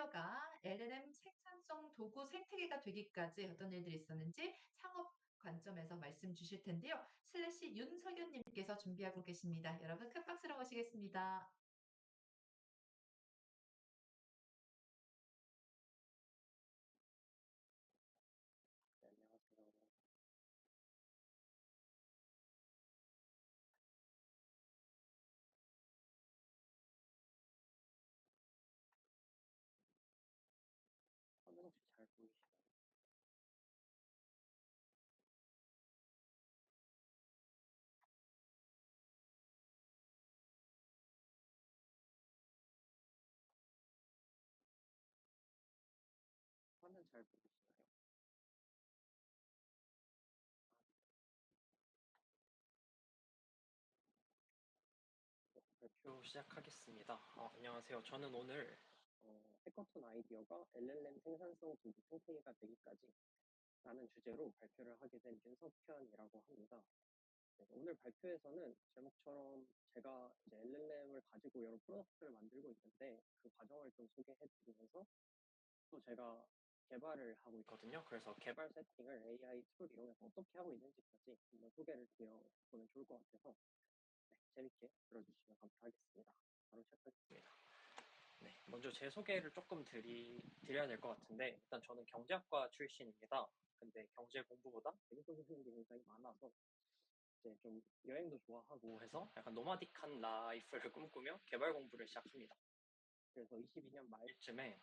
아이디어가 LLM 생산성 도구 생태계가 되기까지 어떤 일들이 있었는지 창업 관점에서 말씀 주실 텐데요. 슬래시 윤석연님께서 준비하고 계십니다. 여러분 큰 박수로 모시겠습니다. 네, 안녕하세요. 화면 혹시 잘 보이시나요? 화면 잘 보이시나요? 아, 발표 시작하겠습니다. 안녕하세요. 저는 오늘 해커톤 아이디어가 LLM 생산성 도구 생태계가 되기까지 라는 주제로 발표를 하게 된 윤석현이라고 합니다. 네, 오늘 발표에서는 제목처럼 제가 이제 LLM을 가지고 여러 프로덕트를 만들고 있는데 그 과정을 좀 소개해 드리면서 또 제가 개발을 하고 있거든요. 그래서 개발 세팅을 AI 툴 이용해서 어떻게 하고 있는지까지 한번 소개를 드려보면 좋을 것 같아서 네, 재밌게 들어주시면 감사하겠습니다. 바로 시작하겠습니다. 네, 먼저 제 소개를 조금 드려야 될 것 같은데 일단 저는 경제학과 출신입니다. 근데 경제 공부보다 재밌어서 하는 게 굉장히 많아서 이제 좀 여행도 좋아하고 해서 약간 노마딕한 라이프를 꿈꾸며 개발 공부를 시작합니다. 그래서 22년 말쯤에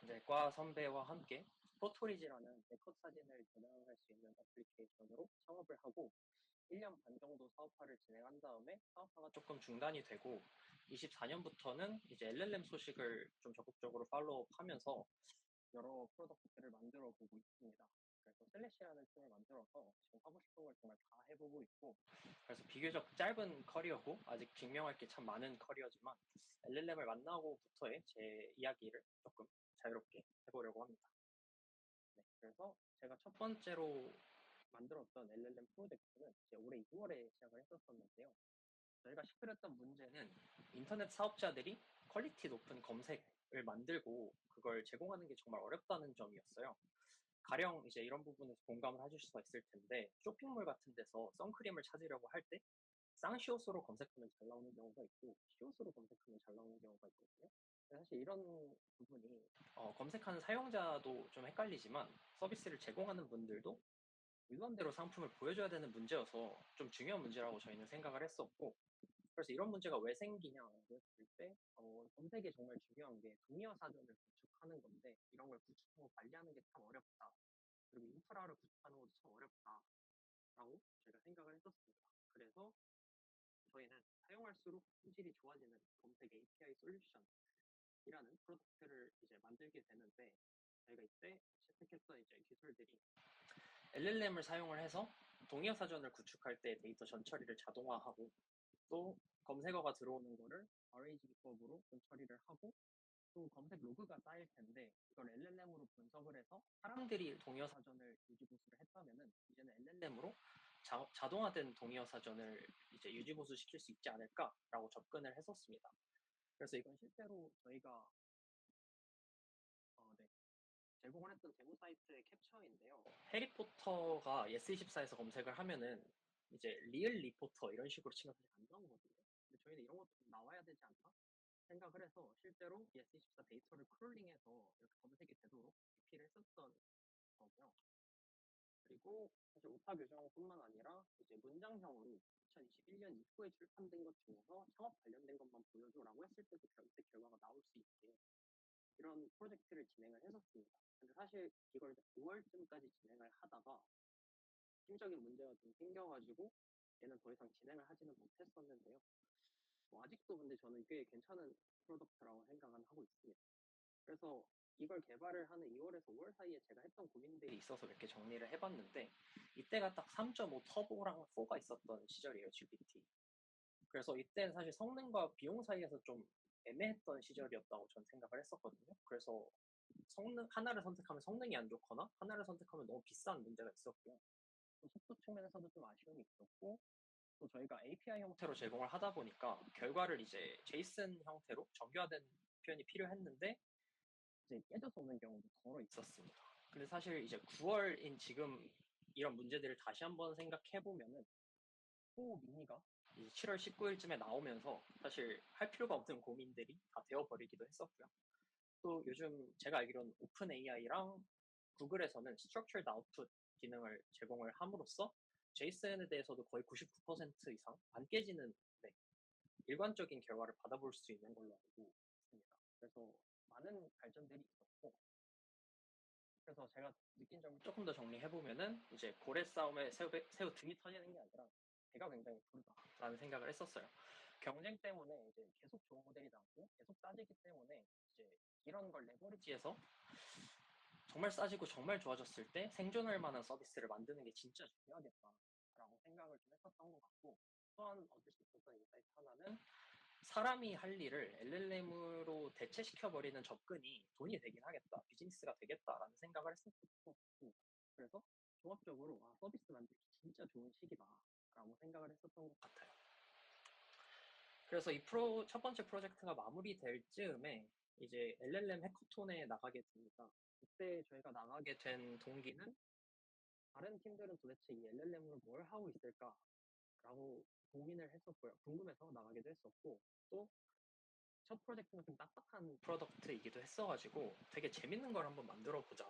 이제 과 선배와 함께 포토리지라는 네컷 사진을 저장할 수 있는 어플리케이션으로 창업을 하고 1년 반 정도 사업화를 진행한 다음에 사업화가 조금 중단이 되고 24년부터는 이제 LLM 소식을 좀 적극적으로 팔로우하면서 여러 프로덕트를 만들어 보고 있습니다. 그래서 슬래시라는 팀을 만들어서 지금 하고 싶은 걸 정말 다 해보고 있고 그래서 비교적 짧은 커리어고 아직 증명할 게 참 많은 커리어지만 LLM을 만나고부터의 제 이야기를 조금 자유롭게 해보려고 합니다. 네, 그래서 제가 첫 번째로 만들었던 LLM 프로젝트는 이제 올해 2월에 시작을 했었었는데요. 저희가 시크렸던 문제는 인터넷 사업자들이 퀄리티 높은 검색을 만들고 그걸 제공하는 게 정말 어렵다는 점이었어요. 가령 이제 이런 부분에서 공감을 해주실 수가 있을 텐데 쇼핑몰 같은 데서 선크림을 찾으려고 할 때 쌍시옷으로 검색하면 잘 나오는 경우가 있고 시옷으로 검색하면 잘 나오는 경우가 있거든요. 사실 이런 부분이 검색하는 사용자도 좀 헷갈리지만 서비스를 제공하는 분들도 일반대로 상품을 보여줘야 되는 문제여서 좀 중요한 문제라고 저희는 생각을 했었고 그래서 이런 문제가 왜 생기냐고 했을 때 검색에 정말 중요한 게 동의어 사전을 구축하는 건데 이런 걸 구축하고 관리하는 게 참 어렵다. 그리고 인프라를 구축하는 것도 참 어렵다라고 저희가 생각을 했었습니다. 그래서 저희는 사용할수록 품질이 좋아지는 검색 API 솔루션이라는 프로덕트를 이제 만들게 되는데 저희가 이때 채택했던 이제 기술들이 LLM을 사용을 해서 동의어 사전을 구축할 때 데이터 전처리를 자동화하고 또 검색어가 들어오는 거를 RAG 기법으로 처리를 하고 또 검색 로그가 쌓일 텐데 이걸 LLM으로 분석을 해서 사람들이 동의어 사전을 유지보수를 했다면은 이제는 LLM으로 자동화된 동의어 사전을 이제 유지보수 시킬 수 있지 않을까라고 접근을 했었습니다. 그래서 이건 실제로 저희가 네, 제공을 했던 데모 사이트의 캡처인데요. 해리포터가 예스24에서 검색을 하면은 이제 리얼 리포터 이런 식으로 치면 사실 안 나오거든요. 근데 저희는 이런 것도 좀 나와야 되지 않나 생각을 해서 실제로 예스24 데이터를 크롤링해서 이렇게 검색이 되도록 DP를 했었던 거고요. 그리고 사실 오타 교정뿐만 아니라 이제 문장형으로 2021년 이후에 출판된 것 중에서 창업 관련된 것만 보여줘라고 했을 때도 검색 결과가 나올 수 있게 이런 프로젝트를 진행을 했었습니다. 근데 사실 이걸 이제 5월쯤까지 진행을 하다가 팀적인 문제가 좀 생겨가지고 얘는 더 이상 진행을 하지는 못했었는데요. 아직도 근데 저는 꽤 괜찮은 프로덕트라고 생각은 하고 있습니다. 그래서 이걸 개발을 하는 2월에서 5월 사이에 제가 했던 고민들이 있어서 몇 개 정리를 해봤는데 이때가 딱 3.5 터보랑 4가 있었던 시절이에요, GPT. 그래서 이때는 사실 성능과 비용 사이에서 좀 애매했던 시절이었다고 저는 생각을 했었거든요. 그래서 성능 하나를 선택하면 성능이 안 좋거나 하나를 선택하면 너무 비싼 문제가 있었고요. 또 속도 측면에서도 좀 아쉬움이 있었고 또 저희가 API 형태로 제공을 하다 보니까 결과를 이제 제이슨 형태로 정교화된 표현이 필요했는데 이제 깨져서 오는 경우도 더러 있었습니다. 근데 사실 이제 9월인 지금 이런 문제들을 다시 한번 생각해 보면은 또 미니가 이제 7월 19일쯤에 나오면서 사실 할 필요가 없는 고민들이 다 되어버리기도 했었고요. 또 요즘 제가 알기로는 오픈 AI랑 구글에서는 Structured Output 기능을 제공을 함으로써 JSON에 대해서도 거의 99% 이상 안 깨지는, 네, 일관적인 결과를 받아볼 수 있는 걸로 알고 있습니다. 그래서 많은 발전들이 있었고, 그래서 제가 느낀 점을 조금 더 정리해보면은 이제 고래 싸움에 새우 등이 터지는 게 아니라 배가 굉장히 부르다라는 생각을 했었어요. 경쟁 때문에 이제 계속 좋은 모델이 나오고 계속 싸지기 때문에 이제 이런 걸 레버리지해서 정말 싸지고 정말 좋아졌을 때 생존할 만한 서비스를 만드는 게 진짜 중요하겠다라고 생각을 좀 했었던 것 같고, 또한 얻을 수 있었던 인사이트 하나는 사람이 할 일을 LLM으로 대체시켜버리는 접근이 돈이 되긴 하겠다, 비즈니스가 되겠다라는 생각을 했었습니다. 그래서 종합적으로 서비스 만들기 진짜 좋은 시기다라고 생각을 했었던 것 같아요. 그래서 이 첫 번째 프로젝트가 마무리될 즈음에 이제 LLM 해커톤에 나가게 됩니다. 그때 저희가 나가게 된 동기는 다른 팀들은 도대체 이 LLM으로 뭘 하고 있을까라고 고민을 했었고요. 궁금해서 나가기도 했었고, 또 첫 프로젝트는 좀 딱딱한 프로덕트이기도 했어가지고 되게 재밌는 걸 한번 만들어 보자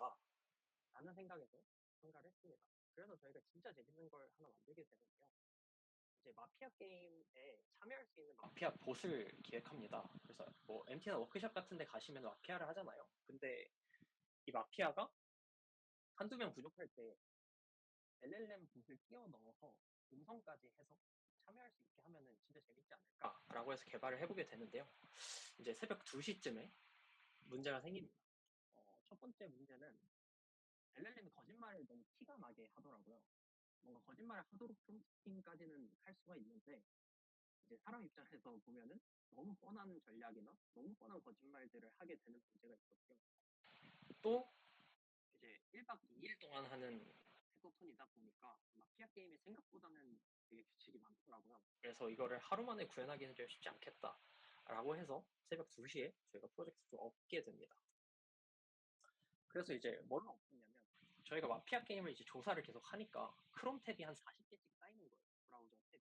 라는 생각에서 참가를 했습니다. 그래서 저희가 진짜 재밌는 걸 하나 만들게 되는데요. 이제 마피아 게임에 참여할 수 있는 마피아 봇을 기획합니다. 그래서 뭐 MT나 워크숍 같은 데 가시면 마피아를 하잖아요. 근데 이 마피아가 한두 명 부족할 때 LLM 봇을 끼워 넣어서 음성까지 해서 참여할 수 있게 하면은 진짜 재밌지 않을까라고 해서 개발을 해보게 되는데요. 이제 새벽 2시쯤에 문제가 생깁니다. 첫 번째 문제는 LLM이 거짓말을 너무 티가 나게 하더라고요. 뭔가 거짓말을 하도록 프롬프팅까지는 할 수가 있는데, 이제 사람 입장에서 보면은 너무 뻔한 전략이나 너무 뻔한 거짓말들을 하게 되는 문제가 있었고요. 또 이제 1박 2일 동안 하는 해커톤이다 보니까 마피아 게임이 생각보다는 되게 규칙이 많더라고요. 그래서 이거를 하루 만에 구현하기는 좀 쉽지 않겠다라고 해서 새벽 2시에 저희가 프로젝트를 업게 됩니다. 그래서 이제 뭘로 엎었냐면, 저희가 마피아 게임을 이제 조사를 계속 하니까 크롬 탭이 한 40개씩 쌓이는 거예요. 브라우저 탭.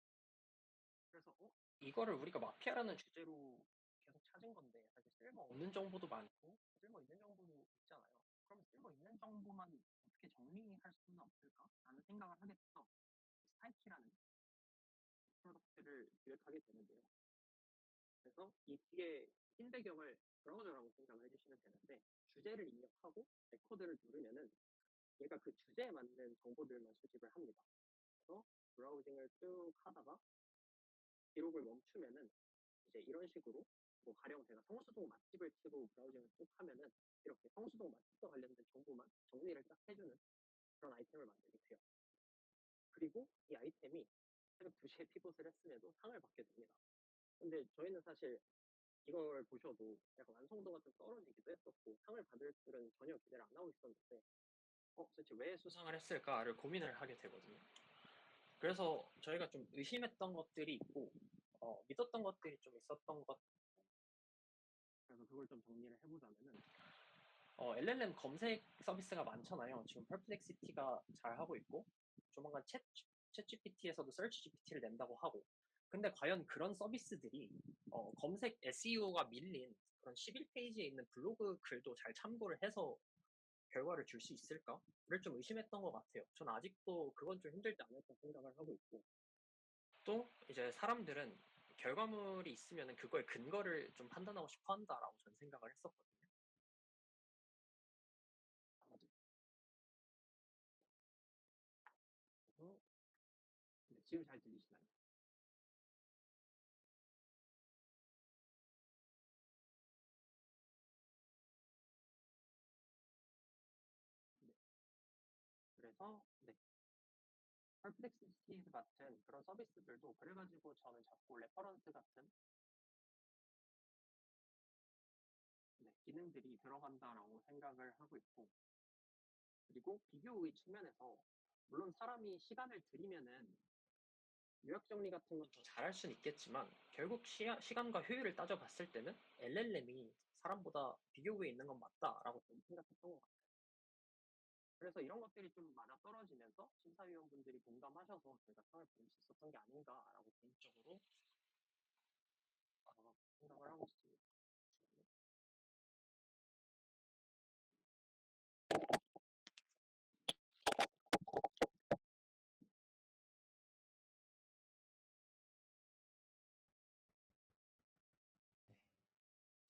그래서 이거를 우리가 마피아라는 주제로 계속 찾은 건데 사실 쓸모없는 정보도 많고 쓸모 있는 정보도 있잖아요. 그럼 쓸모 있는 정보만 어떻게 정리할 수는 없을까라는 생각을 하게 돼서 스파이키라는 프로덕트를 기획하게 되는데요. 그래서 이 뒤에 흰 배경을 브라우저라고 생각을 해주시면 되는데, 주제를 입력하고 레코드를 누르면은 얘가 그 주제에 맞는 정보들만 수집을 합니다. 그래서 브라우징을 쭉 하다가 기록을 멈추면은 이제 이런 식으로, 뭐 가령 제가 성수동 맛집을 치고 브라우징을 쭉 하면은 이렇게 성수동 맛집과 관련된 정보만 정리를 딱 해주는 그런 아이템을 만들게 돼요. 그리고 이 아이템이 새벽 2시에 피봇을 했음에도 상을 받게 됩니다. 근데 저희는 사실 이걸 보셔도 약간 완성도가 좀 떨어지기도 했었고 상을 받을 줄은 전혀 기대를 안 하고 있었는데 도대체 왜 수상을 했을까를 고민을 하게 되거든요. 그래서 저희가 좀 의심했던 것들이 있고 믿었던 것들이 좀 있었던 것. 그래서 그걸 좀 정리를 해보자면은 LLM 검색 서비스가 많잖아요. 지금 퍼플렉시티가 잘 하고 있고 조만간 챗 GPT에서도 서치 GPT를 낸다고 하고, 근데 과연 그런 서비스들이 검색 SEO가 밀린 그런 11페이지에 있는 블로그 글도 잘 참고를 해서 결과를 줄 수 있을까를 좀 의심했던 것 같아요. 전 아직도 그건 좀 힘들지 않을까 생각을 하고 있고, 또 이제 사람들은 결과물이 있으면 그거의 근거를 좀 판단하고 싶어 한다라고 저는 생각을 했었거든요. 네, 지금 잘 들리시나요? 네. 그래서 네, 퍼플렉시티 같은 그런 서비스들도 그래가지고 저는 자꾸 레퍼런스 같은 기능들이 들어간다라고 생각을 하고 있고, 그리고 비교의 측면에서 물론 사람이 시간을 들이면은 요약 정리 같은 건 더 잘할 수는 있겠지만 결국 시간과 효율을 따져봤을 때는 LLM이 사람보다 비교구에 있는 건 맞다라고 좀 생각했던 것 같아요. 그래서 이런 것들이 좀 맞아떨어지면서 심사위원분들이 공감하셔서 저희가 상을 받을 수 있었던 게 아닌가라고 개인적으로 생각을 하고 있습니다.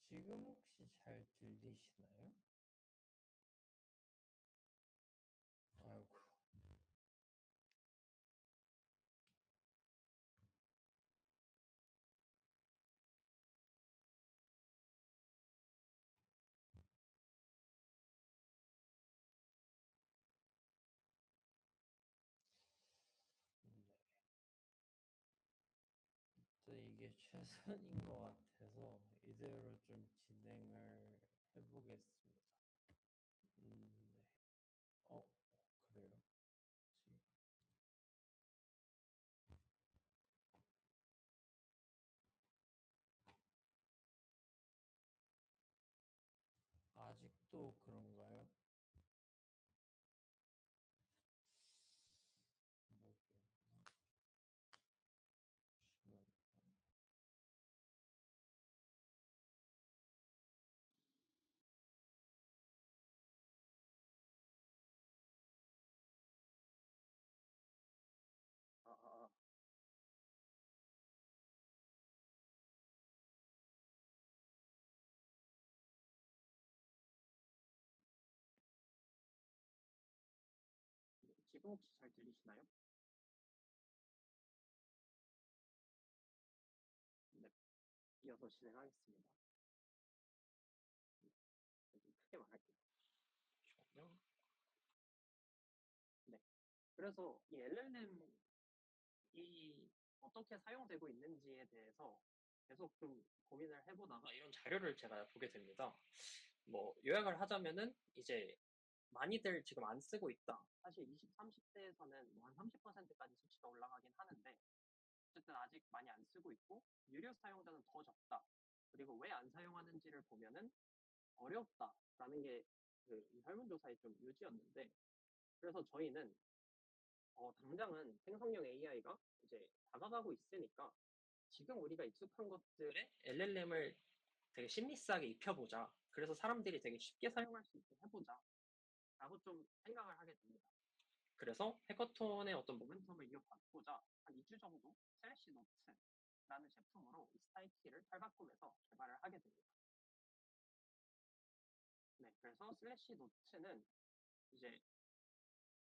지금 혹시 잘 들리시나요? 아이고. 또 이게 최선인 것 같아서 이대로 좀 진행을 해보겠습니다. 네. 그래요? 지- 아직도 그런가요? 모르겠나? 잠시만요. 아, 아, 아. 네, 지금 혹시 잘 들리시나요? 네, 이어서 진행하겠습니다. 좀 크게 말할게요. 잠시만요. 네, 그래서 이 LLM이 어떻게 사용되고 있는지에 대해서 계속 좀 고민을 해보다가 이런 자료를 제가 보게 됩니다. 뭐 요약을 하자면은 이제 많이들 지금 안 쓰고 있다. 사실 20, 30대에서는 뭐 한 30%까지 수치가 올라가긴 하는데 어쨌든 아직 많이 안 쓰고 있고 유료 사용자는 더 적다. 그리고 왜 안 사용하는지를 보면은 어렵다라는 게 그 설문조사의 좀 요지였는데 그래서 저희는 당장은 생성형 AI가 이제 다가가고 있으니까 지금 우리가 익숙한 것들에 LLM을 되게 심리스하게 입혀보자. 그래서 사람들이 되게 쉽게 사용할 수 있게 해보자. 라고 좀 생각을 하게 됩니다. 그래서 해커톤의 어떤 모멘텀을 이어받고자 한 2주 정도 슬래시 노트라는 제품으로 이 스타이키를 탈바꿈해서 개발을 하게 됩니다. 네, 그래서 슬래시 노트는 이제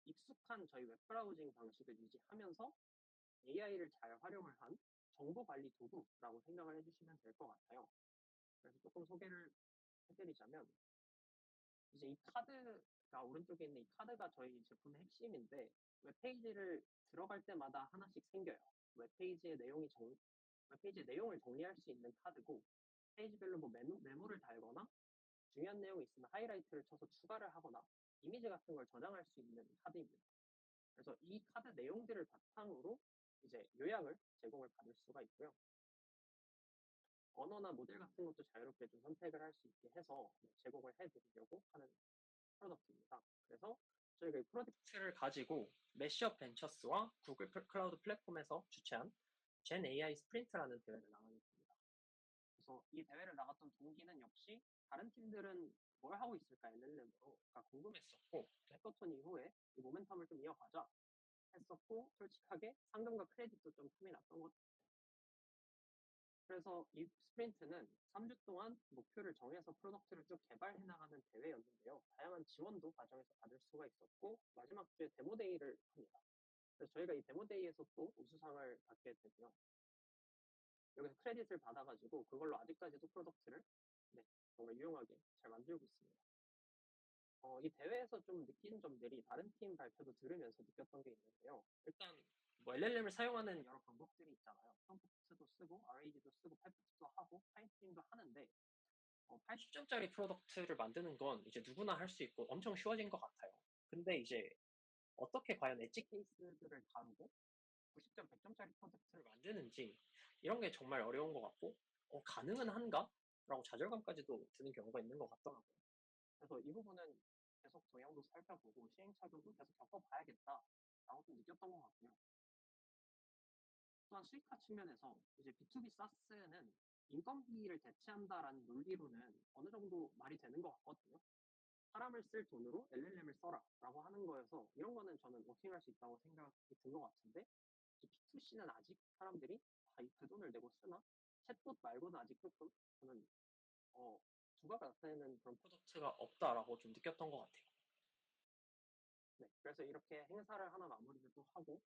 익숙한 저희 웹브라우징 방식을 유지하면서 AI를 잘 활용을 한 정보 관리 도구라고 생각을 해주시면 될 것 같아요. 그래서 조금 소개를 해드리자면 이제 이 카드가 오른쪽에 있는 이 카드가 저희 제품의 핵심인데 웹페이지를 들어갈 때마다 하나씩 생겨요. 웹페이지의 웹페이지의 내용을 정리할 수 있는 카드고 페이지별로 뭐 메모를 달거나 중요한 내용이 있으면 하이라이트를 쳐서 추가를 하거나 이미지 같은 걸 저장할 수 있는 카드입니다. 그래서 이 카드 내용들을 바탕으로 이제 요약을 제공을 받을 수가 있고요. 언어나 모델 같은 것도 자유롭게 좀 선택을 할 수 있게 해서 제공을 해드리려고 하는 프로덕트입니다. 그래서 저희가 이 프로젝트를 가지고 매시업 벤처스와 구글 클라우드 플랫폼에서 주최한 젠 AI 스프린트라는 대회를 나가겠습니다. 그래서 이 대회를 나갔던 동기는 역시 다른 팀들은 뭘 하고 있을까 LLM으로가 궁금했었고 해커톤 이후에 이 모멘텀을 좀 이어가자 했었고 솔직하게 상금과 크레딧도 좀 틈이 났던 것 같아요. 그래서 이 스프린트는 3주 동안 목표를 정해서 프로덕트를 쭉 개발해 나가는 대회였는데요. 다양한 지원도 과정에서 받을 수가 있었고 마지막 주에 데모데이를 합니다. 그래서 저희가 이 데모데이에서 또 우수상을 받게 되고요. 여기서 크레딧을 받아가지고 그걸로 아직까지도 프로덕트를 정말 유용하게 잘 만들고 있습니다. 이 대회에서 좀 느낀 점들이 다른 팀 발표도 들으면서 느꼈던 게 있는데요. 일단 뭐 LLM을 사용하는 여러 방법들이 있잖아요. 프롬프트도 쓰고 RAG도 쓰고 팔프트도 하고 파이팅도 하는데 80점짜리 프로덕트를 만드는 건 이제 누구나 할 수 있고 엄청 쉬워진 것 같아요. 근데 이제 어떻게 과연 엣지 케이스들을 다루고 90점, 100점짜리 프로덕트를 만드는지 이런 게 정말 어려운 것 같고 가능은 한가? 라고 좌절감까지도 드는 경우가 있는 것 같더라고요. 그래서 이 부분은 계속 동향도 살펴보고 시행착오도 계속 겪어봐야겠다라고 좀 느꼈던 것 같고요. 또한 수익화 측면에서 이제 B2B SaaS는 인건비를 대체한다라는 논리로는 어느 정도 말이 되는 것 같거든요. 사람을 쓸 돈으로 LLM을 써라라고 하는 거여서 이런 거는 저는 워킹할 수 있다고 생각이 든 것 같은데 B2C는 아직 사람들이 그 돈을 내고 쓰나? 챗봇 말고는 아직 조금 저는 두가가 나타내는 그런 프로덕트가 없다라고 좀 느꼈던 것 같아요. 네, 그래서 이렇게 행사를 하나 마무리를 또 하고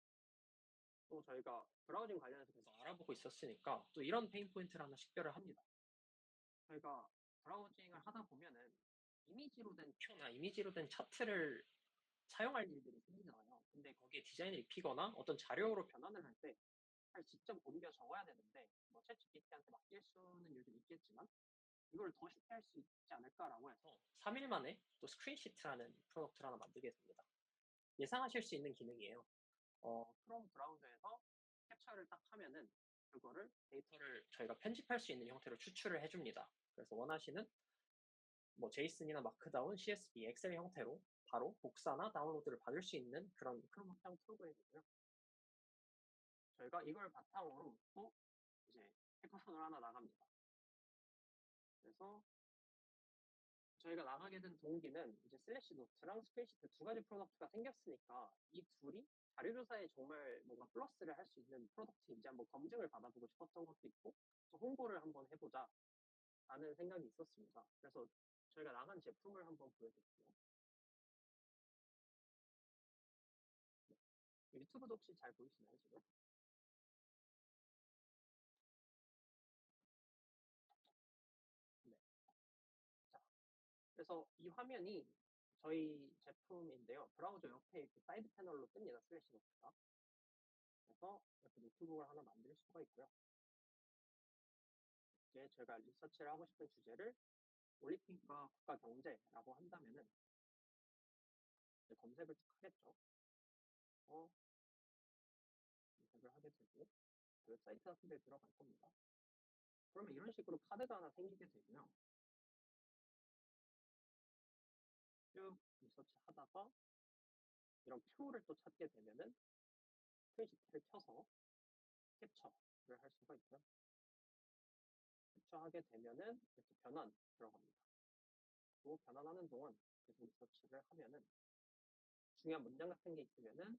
또 저희가 브라우징 관련해서 계속 알아보고 있었으니까 또 이런 페인 포인트를 하나 식별을 합니다. 저희가 브라우징을 하다 보면은 이미지로 된 큐나 이미지로 된 차트를 사용할 일들이 생기잖아요. 근데 거기에 디자인을 입히거나 어떤 자료로 변환을 할 때 사실 직접 옮겨 적어야 되는데 뭐 챗GPT한테 맡길 수는 요즘 있겠지만 이걸 더 쉽게 할 수 있지 않을까라고 해서 3일 만에 또 스크린시트라는 프로덕트를 하나 만들게 됩니다. 예상하실 수 있는 기능이에요. 크롬 브라우저에서 캡처를 딱 하면은 그거를 데이터를 저희가 편집할 수 있는 형태로 추출을 해줍니다. 그래서 원하시는 뭐 제이슨이나 마크다운, CSV, 엑셀 형태로 바로 복사나 다운로드를 받을 수 있는 그런 크롬 확장 프로그램이고요. 저희가 이걸 바탕으로 또 이제 해커톤을 하나 나갑니다. 그래서 저희가 나가게 된 동기는 이제 슬래시 노트랑 스프레시트 두 가지 프로덕트가 생겼으니까 이 둘이 자료조사에 정말 뭔가 플러스를 할 수 있는 프로덕트인지 한번 검증을 받아보고 싶었던 것도 있고 또 홍보를 한번 해보자 라는 생각이 있었습니다. 그래서 저희가 나간 제품을 한번 보여드릴게요. 유튜브도 혹시 잘 보이시나요 지금? 네. 자, 그래서 이 화면이 저희 제품인데요. 브라우저 옆에 이렇게 사이드 패널로 뜹니다. 슬래시 노트가. 그래서 이렇게 노트북을 하나 만들 수가 있고요. 이제 제가 리서치를 하고 싶은 주제를 올림픽과 국가 경제라고 한다면은 이제 검색을 쭉 하겠죠. 검색을 하게 되고 웹사이트 같은 데 들어갈 겁니다. 그러면 이런 식으로 카드가 하나 생기게 되고요. 쭉 리서치 하다가 이런 표를 또 찾게 되면은 스프레드시트를 켜서 캡처를 할 수가 있고요. 캡처하게 되면은 이렇게 변환 들어갑니다. 또 변환하는 동안 계속 리서치를 하면은 중요한 문장 같은 게 있으면은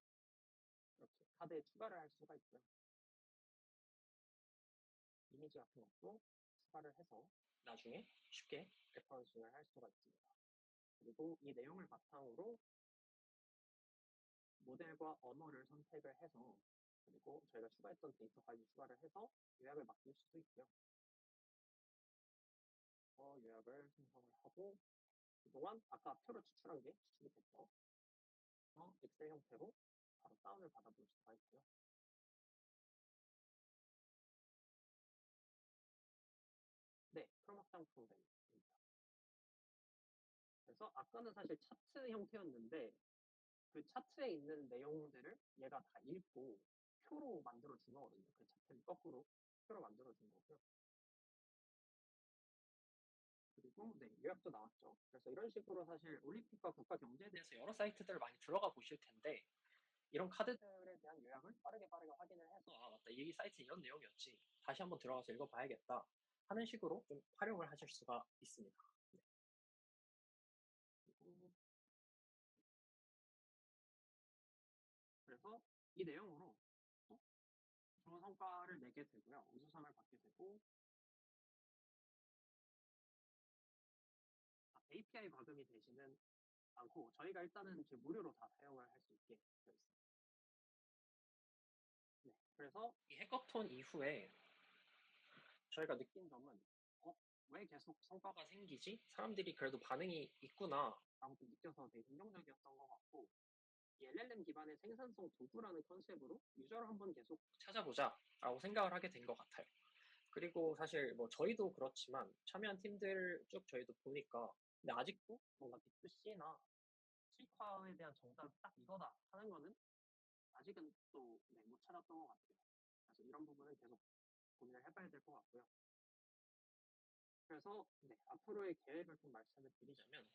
이렇게 카드에 추가를 할 수가 있고요. 이미지 같은 것도 추가를 해서 나중에 쉽게 레퍼런싱을 할 수가 있습니다. 그리고 이 내용을 바탕으로 모델과 언어를 선택을 해서 그리고 저희가 추가했던 데이터까지 추가를 해서 요약을 맡길 수도 있고요. 요약을 생성을 하고 그동안 아까 표로 추출한 게 추출이 됐죠. 엑셀 형태로 바로 다운을 받아볼 수가 있고요. 네, 크롬 확장 프로그램입니다. 그래서 아까는 사실 차트 형태였는데 그 차트에 있는 내용들을 얘가 다 읽고 표로 만들어 준 거거든요. 그 차트를 거꾸로 표로 만들어 준 거고요. 그리고 네, 요약도 나왔죠. 그래서 이런 식으로 사실 올림픽과 국가 경제에 대해서 여러 사이트들을 많이 들어가 보실 텐데 이런 카드들에 대한 요약을 빠르게 확인을 해서 아 맞다 이 사이트 이런 내용이었지 다시 한번 들어가서 읽어봐야겠다 하는 식으로 좀 활용을 하실 수가 있습니다. 네. 그래서 이 내용으로 또 좋은 성과를 내게 되고요. 우수상을 받게 되고 API 과금이 되지는 않고 저희가 일단은 이제 무료로 다 사용을 할 수 있게 되어 있습니다. 네, 그래서 이 해커톤 이후에 저희가 느낀 점은 왜 계속 성과가 생기지? 사람들이 그래도 반응이 있구나 라고 좀 느껴서 되게 긍정적이었던 것 같고 이 LLM 기반의 생산성 도구라는 컨셉으로 유저를 한번 계속 찾아보자 라고 생각을 하게 된 것 같아요. 그리고 사실 뭐 저희도 그렇지만 참여한 팀들 쭉 저희도 보니까 근데 아직도 뭔가 B2C나 수익화에 대한 정답이 딱 이거다 하는 거는 아직은 또 못 찾았던 것 같아요. 그래서 이런 부분은 계속 고민을 해봐야 될 것 같고요. 그래서 앞으로의 계획을 좀 말씀을 드리자면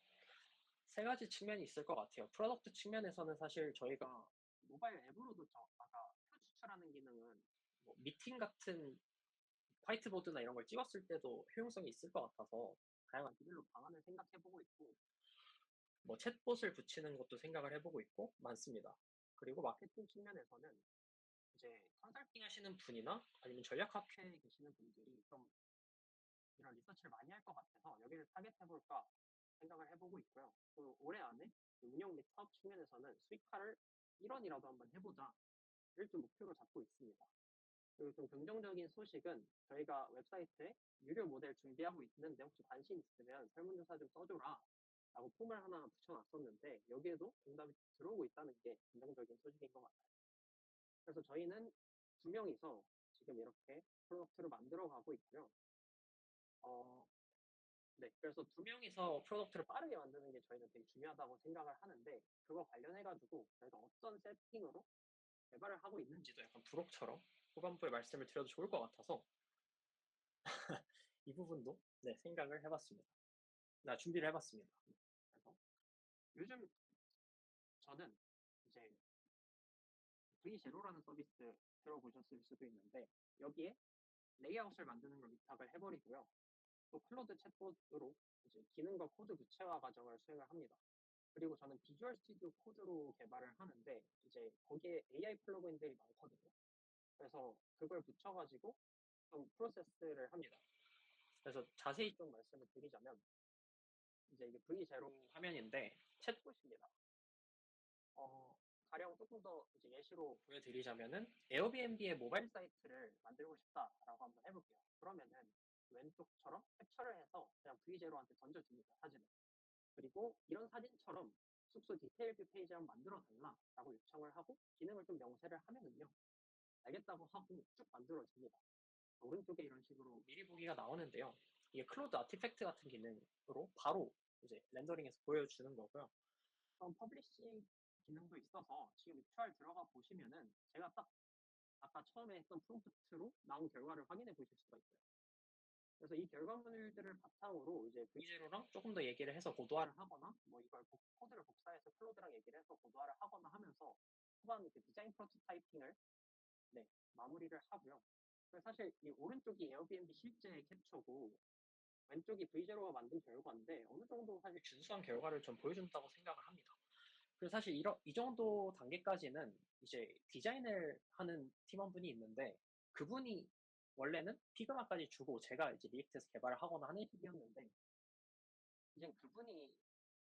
세 가지 측면이 있을 것 같아요. 프로덕트 측면에서는 사실 저희가 모바일 앱으로도 아까 표 추출하는 기능은 뭐 미팅 같은 화이트보드나 이런 걸 찍었을 때도 효용성이 있을 것 같아서 다양한 디벨롭 방안을 생각해보고 있고 뭐 챗봇을 붙이는 것도 생각을 해보고 있고 많습니다. 그리고 마케팅 측면에서는 이제 컨설팅 하시는 분이나 아니면 전략학회에 계시는 분들이 좀 이런 리서치를 많이 할 것 같아서 여기를 타겟해볼까 생각을 해보고 있고요. 또 올해 안에 운영 및 사업 측면에서는 수익화를 1원이라도 한번 해보자를 좀 목표로 잡고 있습니다. 그리고 좀 긍정적인 소식은 저희가 웹사이트에 유료 모델 준비하고 있는데 혹시 관심 있으면 설문조사 좀 써줘라 라고 폼을 하나 붙여놨었는데 여기에도 응답이 들어오고 있다는 게 긍정적인 소식인 것 같아요. 그래서 저희는 2명이서 지금 이렇게 프로덕트를 만들어가고 있고요. 그래서 2명이서 프로덕트를 빠르게 만드는 게 저희는 되게 중요하다고 생각을 하는데 그거 관련해가지고 저희가 어떤 세팅으로 개발을 하고 있는지도 약간 부록처럼 후반부에 말씀을 드려도 좋을 것 같아서 이 부분도 생각을 해봤습니다. 준비를 해봤습니다. 그래서 요즘 저는 이제 V0라는 서비스 들어보셨을 수도 있는데 여기에 레이아웃을 만드는 걸 위탁을 해버리고요. 또 클로드 챗봇으로 이제 기능과 코드 구체화 과정을 수행을 합니다. 그리고 저는 비주얼 스튜디오 코드로 개발을 하는데 이제 거기에 AI 플러그인들이 많거든요. 그래서 그걸 붙여가지고 좀 프로세스를 합니다. 그래서 자세히 좀 말씀을 드리자면 이제 이게 V0 화면인데 챗봇입니다. 가령 조금 더 이제 예시로 보여드리자면은 에어비앤비의 모바일 사이트를 만들고 싶다라고 한번 해볼게요. 그러면은 왼쪽처럼 캡처를 해서 그냥 V0한테 던져줍니다. 사진을. 그리고 이런 사진처럼 숙소 디테일 뷰 페이지 한번 만들어 달라라고 요청을 하고 기능을 좀 명세를 하면은요. 알겠다고 하고 쭉 만들어집니다. 오른쪽에 이런 식으로 미리 보기가 나오는데요. 이게 클로드 아티팩트 같은 기능으로 바로 이제 렌더링해서 보여주는 거고요. 퍼블리시 기능도 있어서 지금 URL 들어가 보시면은 제가 딱 아까 처음에 했던 프롬프트로 나온 결과를 확인해 보실 수가 있어요. 그래서 이 결과물들을 바탕으로 이제 V0랑 조금 더 얘기를 해서 고도화를 하거나 뭐 이걸 코드를 복사해서 클로드랑 얘기를 해서 고도화를 하거나 하면서 후반 이제 디자인 프로토타이핑을 마무리를 하고요. 사실 이 오른쪽이 에어비앤비 실제 캡처고 왼쪽이 V0가 만든 결과인데 어느 정도 사실 준수한 결과를 좀 보여준다고 생각을 합니다. 그래서 사실 이 정도 단계까지는 이제 디자인을 하는 팀원분이 있는데 그분이 원래는 피그마까지 주고 제가 이제 리액트에서 개발을 하거나 하는 식이었는데 이제 그분이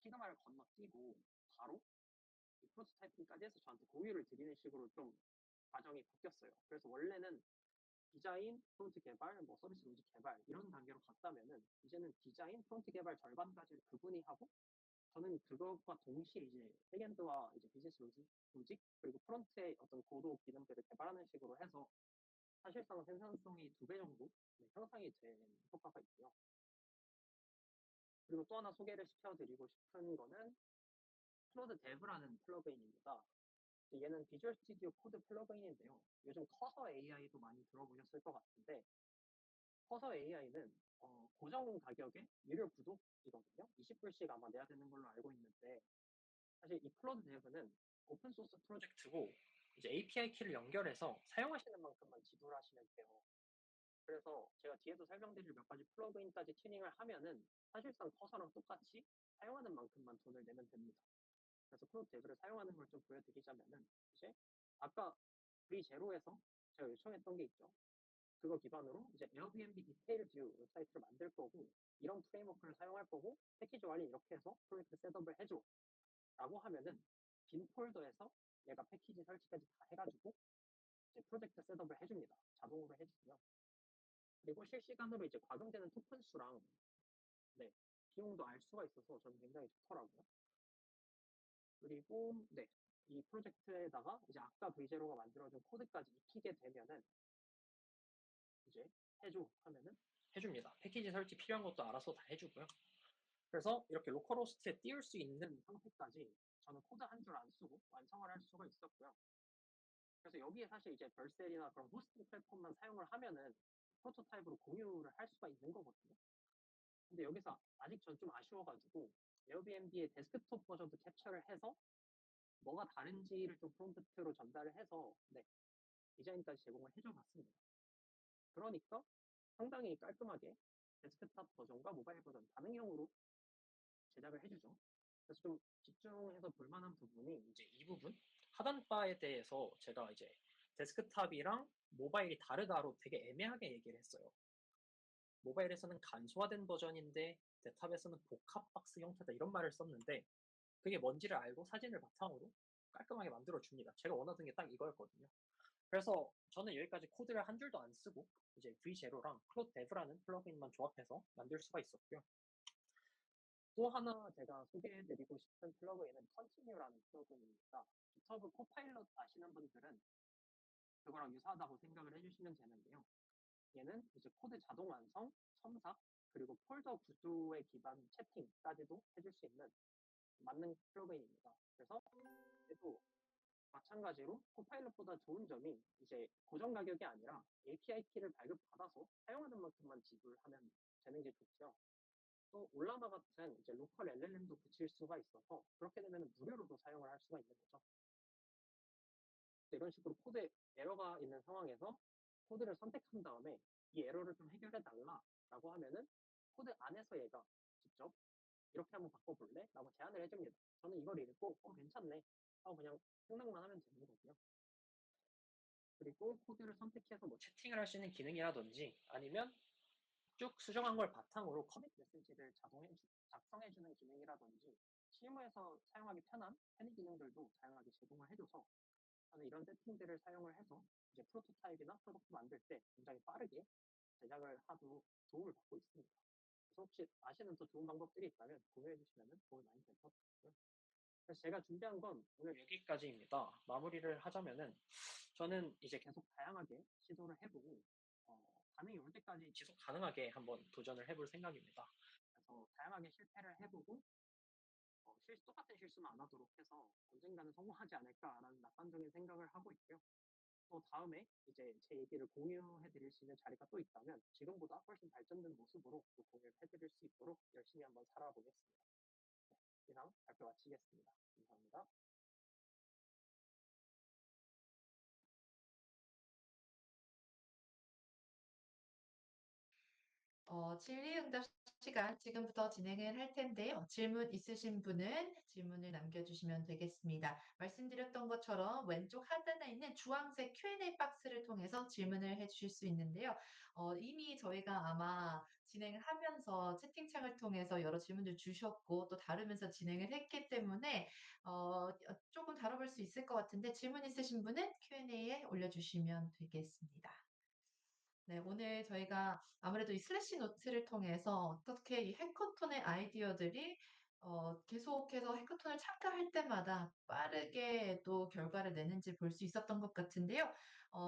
피그마를 건너뛰고 바로 프로토타이핑까지 해서 저한테 공유를 드리는 식으로 좀 과정이 바뀌었어요. 그래서 원래는 디자인, 프론트 개발, 뭐 서비스 로직 개발 이런 단계로 갔다면은 이제는 디자인, 프론트 개발 절반까지를 그분이 하고 저는 그것과 동시에 이제 백엔드와 이제 비즈니스 로직 그리고 프론트의 어떤 고도 기능들을 개발하는 식으로 해서 사실상 생산성이 2배 정도 향상이 된 효과가 있고요. 그리고 또 하나 소개를 시켜드리고 싶은 거는 클로드 데브라는 플러그인입니다. 얘는 비주얼 스튜디오 코드 플러그인인데요. 요즘 커서 AI도 많이 들어보셨을 것 같은데 커서 AI는 고정 가격에 유료 구독이거든요. 20불씩 아마 내야 되는 걸로 알고 있는데 사실 이 클로드 데브는 오픈소스 프로젝트고 이제 API 키를 연결해서 사용하시는 만큼만 지불하시면 돼요. 그래서 제가 뒤에도 설명드릴 몇 가지 플러그인까지 튜닝을 하면은 사실상 커서랑 똑같이 사용하는 만큼만 돈을 내면 됩니다. 그래서 클로드 데브를 사용하는 걸 좀 보여드리자면은 이제 아까 V0에서 제가 요청했던 게 있죠. 그거 기반으로 이제 에어비앤비 디테일 뷰 웹사이트를 만들 거고 이런 프레임워크를 사용할 거고 패키지 관리 이렇게 해서 프로젝트 셋업을 해줘 라고 하면은 빈 폴더에서 얘가 패키지 설치까지 다 해가지고 이제 프로젝트 셋업을 해줍니다. 자동으로 해주고요. 그리고 실시간으로 이제 과금되는 토큰 수랑 비용도 알 수가 있어서 저는 굉장히 좋더라고요. 그리고 이 프로젝트에다가 이제 아까 V0가 만들어준 코드까지 익히게 되면은 이제 해줘 하면은 해줍니다. 패키지 설치 필요한 것도 알아서 다 해주고요. 그래서 이렇게 로컬호스트에 띄울 수 있는 상태까지 저는 코드 한 줄 안 쓰고 완성을 할 수가 있었고요. 그래서 여기에 사실 이제 별셀이나 그런 호스팅 플랫폼만 사용을 하면은 프로토타입으로 공유를 할 수가 있는 거거든요. 근데 여기서 아직 전 좀 아쉬워가지고 에어비앤비의 데스크톱 버전도 캡처를 해서 뭐가 다른지를 좀 프롬프트로 전달을 해서 네, 디자인까지 제공을 해줘봤습니다. 그러니까 상당히 깔끔하게 데스크탑 버전과 모바일 버전 다능형으로 제작을 해주죠. 그래서 좀 집중해서 볼 만한 부분이 이제 이 부분 하단바에 대해서 제가 이제 데스크탑이랑 모바일이 다르다로 되게 애매하게 얘기를 했어요. 모바일에서는 간소화된 버전인데 데스크탑에서는 복합 박스 형태다 이런 말을 썼는데 그게 뭔지를 알고 사진을 바탕으로 깔끔하게 만들어 줍니다. 제가 원하던 게 딱 이거였거든요. 그래서 저는 여기까지 코드를 한 줄도 안 쓰고 이제 V0랑 클로드 데브라는 플러그인만 조합해서 만들 수가 있었고요. 또 하나 제가 소개해드리고 싶은 플러그인은 컨티뉴라는 플러그인입니다. GitHub 코파일럿 아시는 분들은 그거랑 유사하다고 생각을 해주시면 되는데요. 얘는 이제 코드 자동 완성, 첨삭, 그리고 폴더 구조에 기반 채팅까지도 해줄 수 있는 맞는 플러그인입니다. 그래서 얘도 마찬가지로 코파일럿보다 좋은 점이 이제 고정 가격이 아니라 API 키를 발급받아서 사용하는 만큼만 지불하면 되는 게 좋죠. 또 올라마 같은 이제 로컬 LLM도 붙일 수가 있어서 그렇게 되면 무료로도 사용을 할 수가 있는 거죠. 이런 식으로 코드에 에러가 있는 상황에서 코드를 선택한 다음에 이 에러를 좀 해결해 달라라고 하면은 코드 안에서 얘가 직접 이렇게 한번 바꿔볼래? 라고 제안을 해줍니다. 저는 이걸 읽고 괜찮네 하고 그냥 생각만 하면 되는 거고요. 그리고 코드를 선택해서 뭐 채팅을 할 수 있는 기능이라든지 아니면 쭉 수정한 걸 바탕으로 커밋 메시지를 작성해주는 기능이라든지 실무에서 사용하기 편한 편의 기능들도 다양하게 제공을 해줘서 저는 이런 세팅들을 사용을 해서 이제 프로토타입이나 프로덕트 만들 때 굉장히 빠르게 제작을 하도 도움을 받고 있습니다. 그래서 혹시 아시는 또 좋은 방법들이 있다면 공유해 주시면 도움이 많이 될 것 같고요. 그래서 제가 준비한 건 오늘 여기까지입니다. 마무리를 하자면은 저는 이제 계속 다양하게 시도를 해보고 반응이 올 때까지 지속 가능하게 한번 도전을 해볼 생각입니다. 그래서 다양하게 실패를 해보고 똑같은 실수만 안 하도록 해서 언젠가는 성공하지 않을까라는 낙관적인 생각을 하고 있고요. 또 다음에 이제 제 얘기를 공유해 드릴 수 있는 자리가 또 있다면 지금보다 훨씬 발전된 모습으로 또 공유를 해드릴 수 있도록 열심히 한번 살아보겠습니다. 네, 이상 발표 마치겠습니다. 감사합니다. 질의응답 시간 지금부터 진행을 할 텐데요. 질문 있으신 분은 질문을 남겨주시면 되겠습니다. 말씀드렸던 것처럼 왼쪽 하단에 있는 주황색 Q&A 박스를 통해서 질문을 해주실 수 있는데요. 이미 저희가 아마 진행을 하면서 채팅창을 통해서 여러 질문들 주셨고 또 다루면서 진행을 했기 때문에 조금 다뤄볼 수 있을 것 같은데 질문 있으신 분은 Q&A에 올려주시면 되겠습니다. 네, 오늘 저희가 아무래도 이 슬래시 노트를 통해서 어떻게 이 해커톤의 아이디어들이 계속해서 해커톤을 참가할 때마다 빠르게 또 결과를 내는지 볼 수 있었던 것 같은데요.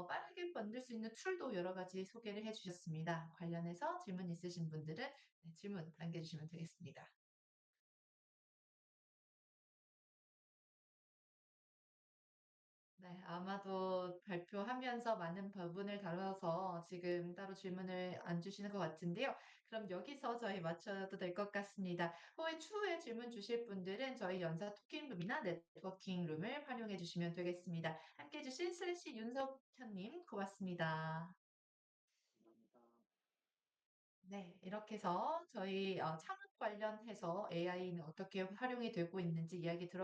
빠르게 만들 수 있는 툴도 여러 가지 소개를 해주셨습니다. 관련해서 질문 있으신 분들은 네, 질문 남겨주시면 되겠습니다. 네, 아마도 발표하면서 많은 부분을 다뤄서 지금 따로 질문을 안 주시는 것 같은데요. 그럼 여기서 저희 마쳐도 될 것 같습니다. 추후에 질문 주실 분들은 저희 연사 토킹룸이나 네트워킹 룸을 활용해 주시면 되겠습니다. 함께 해주신 슬래시 윤석현님 고맙습니다. 감사합니다. 네, 이렇게 해서 저희 창업 관련해서 AI는 어떻게 활용이 되고 있는지 이야기 들어봤습니다.